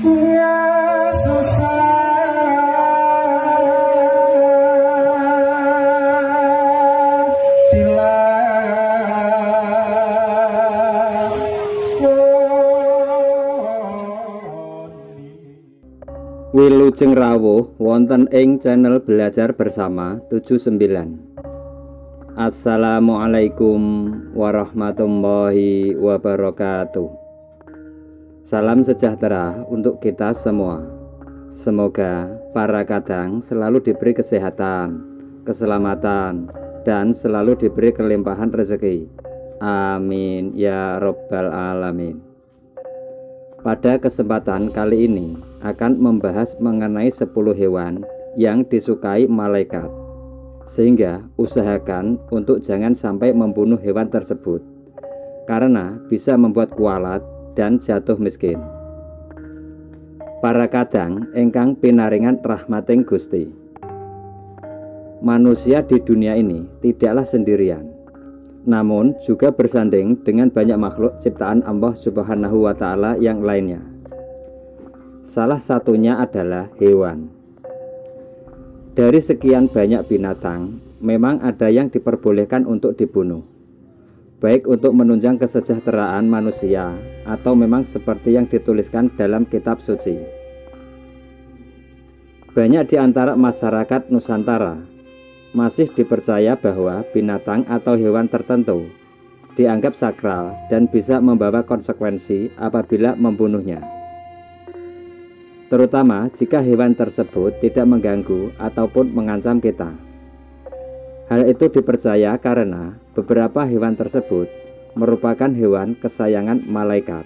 Ya susah bila Wilujeng rawuh wonten ing channel Belajar Bersama 79. Assalamualaikum warahmatullahi wabarakatuh. Salam sejahtera untuk kita semua. Semoga para kadang selalu diberi kesehatan, keselamatan, dan selalu diberi kelimpahan rezeki. Amin ya robbal alamin. Pada kesempatan kali ini akan membahas mengenai 10 hewan yang disukai malaikat, sehingga usahakan untuk jangan sampai membunuh hewan tersebut karena bisa membuat kualat dan jatuh miskin. Para kadang ingkang pinaringan rahmating Gusti, manusia di dunia ini tidaklah sendirian, namun juga bersanding dengan banyak makhluk ciptaan Allah Subhanahu wa Ta'ala yang lainnya. Salah satunya adalah hewan. Dari sekian banyak binatang, memang ada yang diperbolehkan untuk dibunuh, baik untuk menunjang kesejahteraan manusia atau memang seperti yang dituliskan dalam kitab suci. Banyak di antara masyarakat Nusantara masih dipercaya bahwa binatang atau hewan tertentu dianggap sakral dan bisa membawa konsekuensi apabila membunuhnya, terutama jika hewan tersebut tidak mengganggu ataupun mengancam kita. Hal itu dipercaya karena beberapa hewan tersebut merupakan hewan kesayangan malaikat,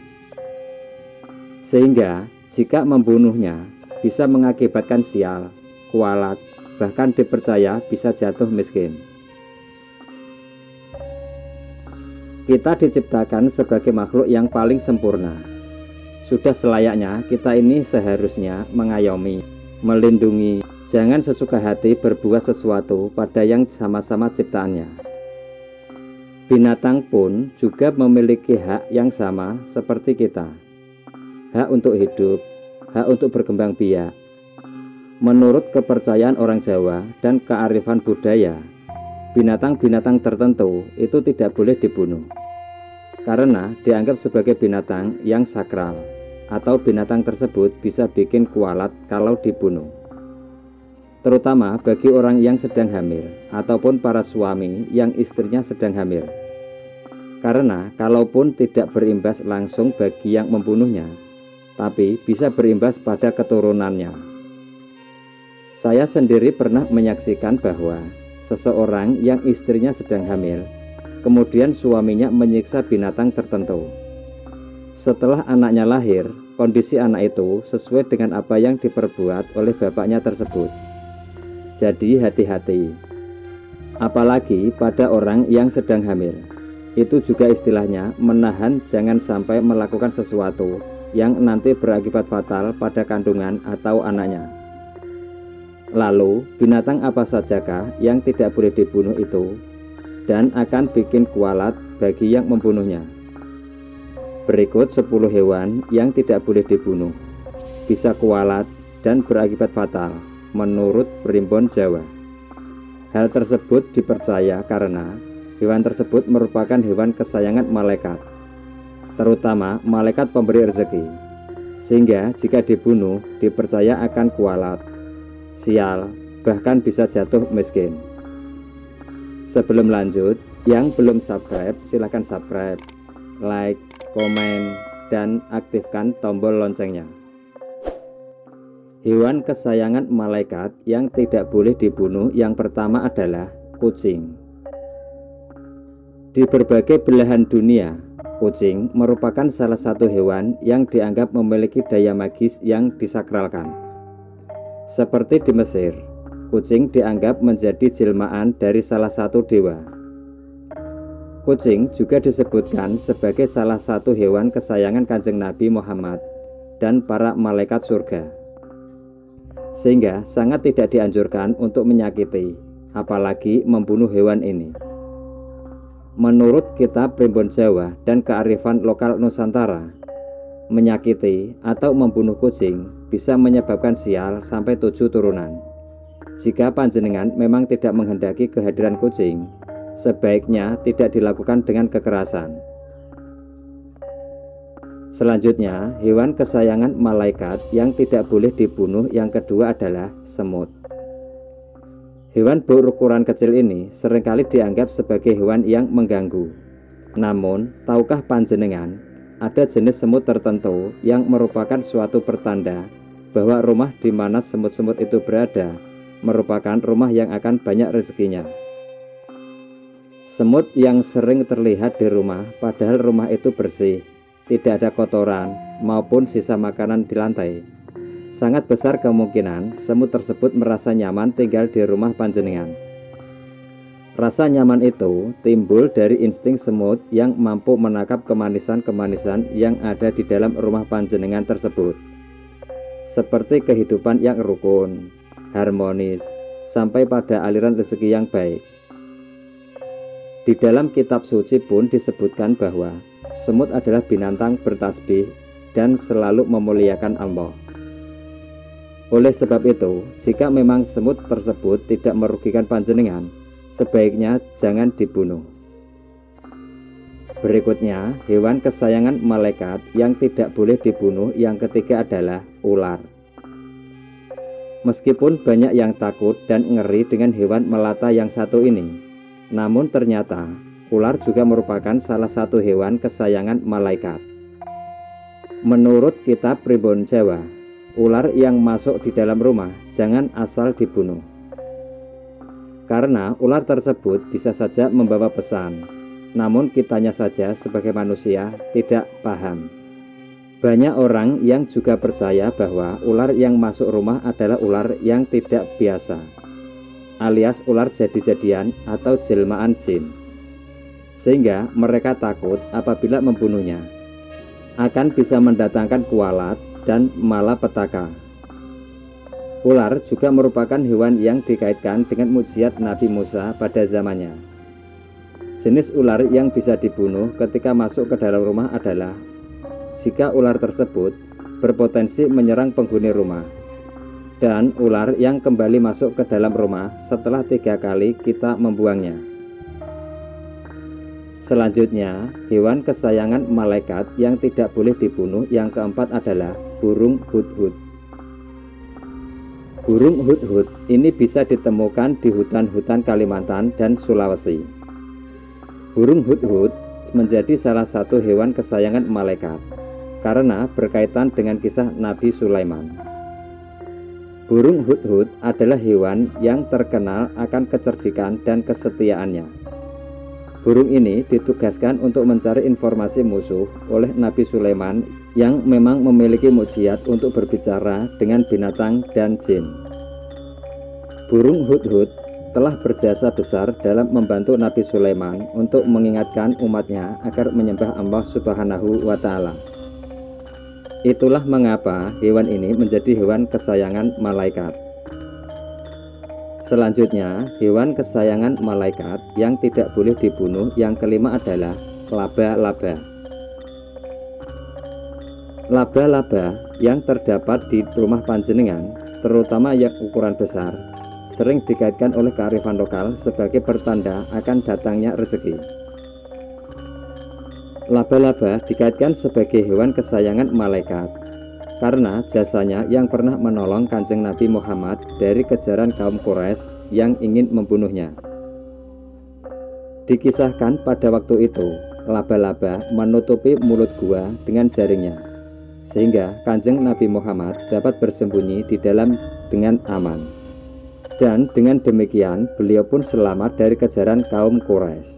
sehingga jika membunuhnya bisa mengakibatkan sial, kualat, bahkan dipercaya bisa jatuh miskin. Kita diciptakan sebagai makhluk yang paling sempurna. Sudah selayaknya kita ini seharusnya mengayomi, melindungi, jangan sesuka hati berbuat sesuatu pada yang sama-sama ciptaannya. Binatang pun juga memiliki hak yang sama seperti kita. Hak untuk hidup, hak untuk berkembang biak. Menurut kepercayaan orang Jawa dan kearifan budaya, binatang-binatang tertentu itu tidak boleh dibunuh karena dianggap sebagai binatang yang sakral, atau binatang tersebut bisa bikin kualat kalau dibunuh. Terutama bagi orang yang sedang hamil ataupun para suami yang istrinya sedang hamil. Karena kalaupun tidak berimbas langsung bagi yang membunuhnya, tapi bisa berimbas pada keturunannya. Saya sendiri pernah menyaksikan bahwa seseorang yang istrinya sedang hamil, kemudian suaminya menyiksa binatang tertentu. Setelah anaknya lahir, kondisi anak itu sesuai dengan apa yang diperbuat oleh bapaknya tersebut. Jadi hati-hati, apalagi pada orang yang sedang hamil. Itu juga istilahnya menahan jangan sampai melakukan sesuatu yang nanti berakibat fatal pada kandungan atau anaknya. Lalu, binatang apa sajakah yang tidak boleh dibunuh itu dan akan bikin kualat bagi yang membunuhnya? Berikut 10 hewan yang tidak boleh dibunuh, bisa kualat dan berakibat fatal menurut Primbon Jawa. Hal tersebut dipercaya karena hewan tersebut merupakan hewan kesayangan malaikat, terutama malaikat pemberi rezeki, sehingga jika dibunuh dipercaya akan kualat, sial, bahkan bisa jatuh miskin. Sebelum lanjut, yang belum subscribe silahkan subscribe, like, komen, dan aktifkan tombol loncengnya. Hewan kesayangan malaikat yang tidak boleh dibunuh yang pertama adalah kucing. Di berbagai belahan dunia, kucing merupakan salah satu hewan yang dianggap memiliki daya magis yang disakralkan. Seperti di Mesir, kucing dianggap menjadi jelmaan dari salah satu dewa. Kucing juga disebutkan sebagai salah satu hewan kesayangan Kanjeng Nabi Muhammad dan para malaikat surga, sehingga sangat tidak dianjurkan untuk menyakiti, apalagi membunuh hewan ini. Menurut kitab Primbon Jawa dan kearifan lokal Nusantara, menyakiti, atau membunuh kucing bisa menyebabkan sial sampai 7 turunan. Jika panjenengan memang tidak menghendaki kehadiran kucing, sebaiknya tidak dilakukan dengan kekerasan. Selanjutnya, hewan kesayangan malaikat yang tidak boleh dibunuh yang kedua adalah semut. Hewan berukuran kecil ini seringkali dianggap sebagai hewan yang mengganggu. Namun, tahukah panjenengan, ada jenis semut tertentu yang merupakan suatu pertanda bahwa rumah di mana semut-semut itu berada merupakan rumah yang akan banyak rezekinya. Semut yang sering terlihat di rumah, padahal rumah itu bersih, tidak ada kotoran maupun sisa makanan di lantai. Sangat besar kemungkinan semut tersebut merasa nyaman tinggal di rumah panjenengan. Rasa nyaman itu timbul dari insting semut yang mampu menangkap kemanisan-kemanisan yang ada di dalam rumah panjenengan tersebut, seperti kehidupan yang rukun, harmonis, sampai pada aliran rezeki yang baik. Di dalam kitab suci pun disebutkan bahwa semut adalah binatang bertasbih dan selalu memuliakan Allah. Oleh sebab itu, jika memang semut tersebut tidak merugikan panjenengan, sebaiknya jangan dibunuh. Berikutnya, hewan kesayangan malaikat yang tidak boleh dibunuh yang ketiga adalah ular. Meskipun banyak yang takut dan ngeri dengan hewan melata yang satu ini, namun ternyata ular juga merupakan salah satu hewan kesayangan malaikat. Menurut kitab Pribon Jawa, ular yang masuk di dalam rumah jangan asal dibunuh, karena ular tersebut bisa saja membawa pesan, namun kitanya saja sebagai manusia tidak paham. Banyak orang yang juga percaya bahwa ular yang masuk rumah adalah ular yang tidak biasa, alias ular jadi-jadian atau jelmaan jin, sehingga mereka takut apabila membunuhnya akan bisa mendatangkan kualat dan malapetaka. Ular juga merupakan hewan yang dikaitkan dengan mukjizat Nabi Musa pada zamannya. Jenis ular yang bisa dibunuh ketika masuk ke dalam rumah adalah jika ular tersebut berpotensi menyerang penghuni rumah, dan ular yang kembali masuk ke dalam rumah setelah 3 kali kita membuangnya. Selanjutnya, hewan kesayangan malaikat yang tidak boleh dibunuh yang keempat adalah burung hudhud. Burung hudhud ini bisa ditemukan di hutan-hutan Kalimantan dan Sulawesi. Burung hudhud menjadi salah satu hewan kesayangan malaikat karena berkaitan dengan kisah Nabi Sulaiman. Burung hudhud adalah hewan yang terkenal akan kecerdikan dan kesetiaannya. Burung ini ditugaskan untuk mencari informasi musuh oleh Nabi Sulaiman yang memang memiliki mukjizat untuk berbicara dengan binatang dan jin. Burung hudhud telah berjasa besar dalam membantu Nabi Sulaiman untuk mengingatkan umatnya agar menyembah Allah Subhanahu wa Ta'ala. Itulah mengapa hewan ini menjadi hewan kesayangan malaikat. Selanjutnya, hewan kesayangan malaikat yang tidak boleh dibunuh yang kelima adalah laba-laba. Laba-laba yang terdapat di rumah panjenengan, terutama yang ukuran besar, sering dikaitkan oleh kearifan lokal sebagai pertanda akan datangnya rezeki. Laba-laba dikaitkan sebagai hewan kesayangan malaikat karena jasanya yang pernah menolong Kanjeng Nabi Muhammad dari kejaran kaum Quraisy yang ingin membunuhnya. Dikisahkan pada waktu itu, laba-laba menutupi mulut gua dengan jaringnya, sehingga Kanjeng Nabi Muhammad dapat bersembunyi di dalam dengan aman. Dan dengan demikian, beliau pun selamat dari kejaran kaum Quraisy.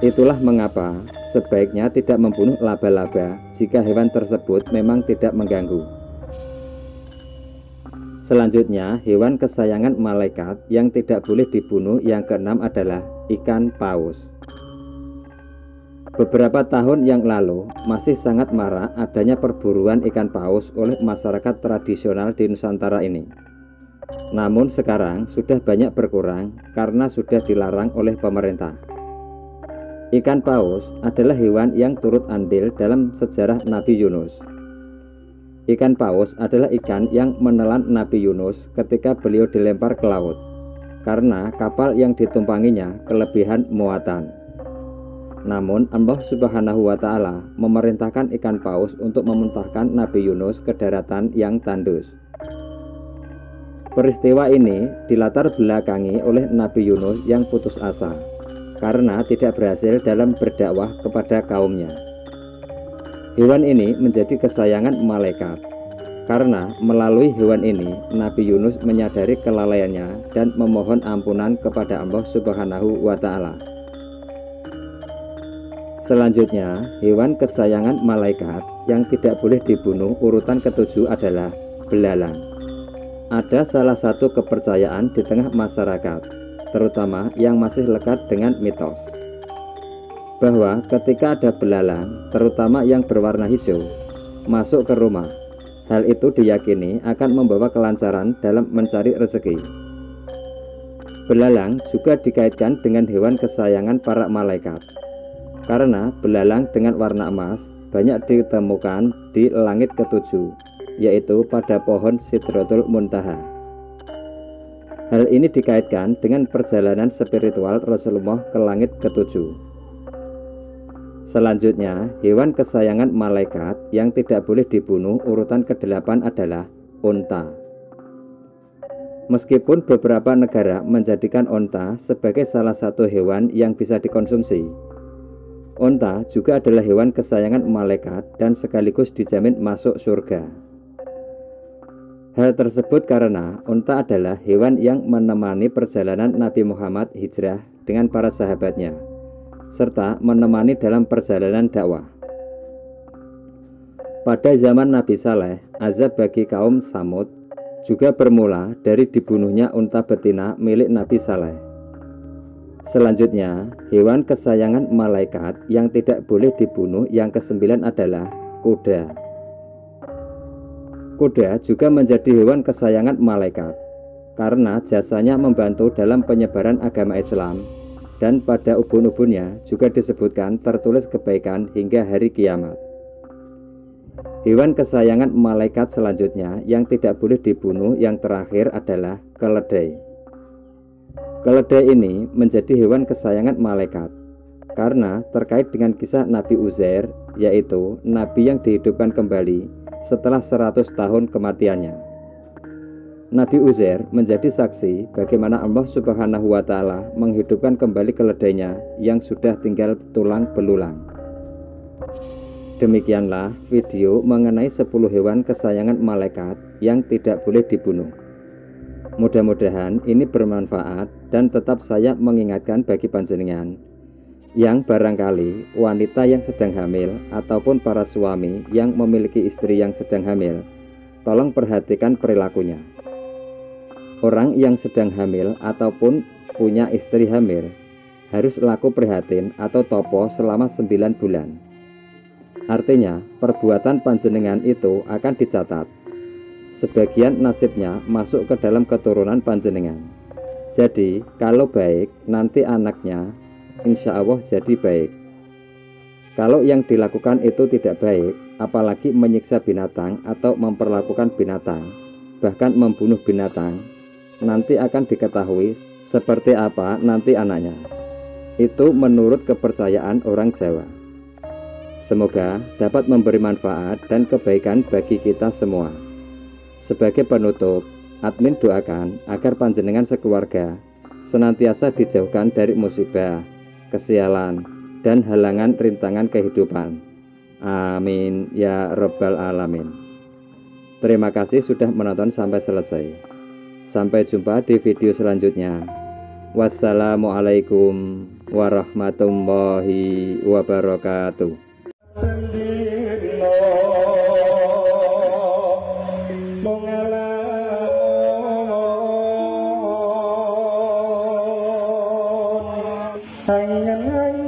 Itulah mengapa sebaiknya tidak membunuh laba-laba jika hewan tersebut memang tidak mengganggu. Selanjutnya, hewan kesayangan malaikat yang tidak boleh dibunuh yang keenam adalah ikan paus. Beberapa tahun yang lalu masih sangat marak adanya perburuan ikan paus oleh masyarakat tradisional di Nusantara ini. Namun sekarang sudah banyak berkurang karena sudah dilarang oleh pemerintah. Ikan paus adalah hewan yang turut andil dalam sejarah Nabi Yunus. Ikan paus adalah ikan yang menelan Nabi Yunus ketika beliau dilempar ke laut, karena kapal yang ditumpanginya kelebihan muatan. Namun Allah Subhanahu wa Ta'ala memerintahkan ikan paus untuk memuntahkan Nabi Yunus ke daratan yang tandus. Peristiwa ini dilatar belakangi oleh Nabi Yunus yang putus asa karena tidak berhasil dalam berdakwah kepada kaumnya. Hewan ini menjadi kesayangan malaikat, karena melalui hewan ini Nabi Yunus menyadari kelalaiannya dan memohon ampunan kepada Allah Subhanahu wa Ta'ala. Selanjutnya, hewan kesayangan malaikat yang tidak boleh dibunuh urutan ketujuh adalah belalang. Ada salah satu kepercayaan di tengah masyarakat, terutama yang masih lekat dengan mitos, bahwa ketika ada belalang, terutama yang berwarna hijau, masuk ke rumah, hal itu diyakini akan membawa kelancaran dalam mencari rezeki. Belalang juga dikaitkan dengan hewan kesayangan para malaikat, karena belalang dengan warna emas banyak ditemukan di langit ketujuh, yaitu pada pohon Sidratul Muntaha. Hal ini dikaitkan dengan perjalanan spiritual Rasulullah ke langit ketujuh. Selanjutnya, hewan kesayangan malaikat yang tidak boleh dibunuh urutan ke-8 adalah unta. Meskipun beberapa negara menjadikan unta sebagai salah satu hewan yang bisa dikonsumsi, unta juga adalah hewan kesayangan malaikat dan sekaligus dijamin masuk surga. Hal tersebut karena unta adalah hewan yang menemani perjalanan Nabi Muhammad hijrah dengan para sahabatnya, serta menemani dalam perjalanan dakwah. Pada zaman Nabi Saleh, azab bagi kaum Samud juga bermula dari dibunuhnya unta betina milik Nabi Saleh. Selanjutnya, hewan kesayangan malaikat yang tidak boleh dibunuh yang ke-9 adalah kuda. Kuda juga menjadi hewan kesayangan malaikat karena jasanya membantu dalam penyebaran agama Islam, dan pada ubun-ubunnya juga disebutkan tertulis kebaikan hingga hari kiamat. Hewan kesayangan malaikat selanjutnya yang tidak boleh dibunuh yang terakhir adalah keledai. Keledai ini menjadi hewan kesayangan malaikat karena terkait dengan kisah Nabi Uzair, yaitu Nabi yang dihidupkan kembali setelah 100 tahun kematiannya. Nabi Uzair menjadi saksi bagaimana Allah Subhanahu wa Ta'ala menghidupkan kembali keledainya yang sudah tinggal tulang belulang. Demikianlah video mengenai 10 hewan kesayangan malaikat yang tidak boleh dibunuh. Mudah-mudahan ini bermanfaat dan tetap saya mengingatkan bagi panjenengan yang barangkali wanita yang sedang hamil ataupun para suami yang memiliki istri yang sedang hamil, tolong perhatikan perilakunya. Orang yang sedang hamil ataupun punya istri hamil harus laku prihatin atau topo selama 9 bulan. Artinya, perbuatan panjenengan itu akan dicatat. Sebagian nasibnya masuk ke dalam keturunan panjenengan. Jadi, kalau baik, nanti anaknya insya Allah jadi baik. Kalau yang dilakukan itu tidak baik, apalagi menyiksa binatang atau memperlakukan binatang, bahkan membunuh binatang, nanti akan diketahui seperti apa nanti anaknya. Itu menurut kepercayaan orang Jawa. Semoga dapat memberi manfaat dan kebaikan bagi kita semua. Sebagai penutup, admin doakan agar panjenengan sekeluarga senantiasa dijauhkan dari musibah, kesialan, dan halangan rintangan kehidupan. Amin ya Rabbal Alamin. Terima kasih sudah menonton sampai selesai. Sampai jumpa di video selanjutnya. Wassalamualaikum warahmatullahi wabarakatuh. Hãy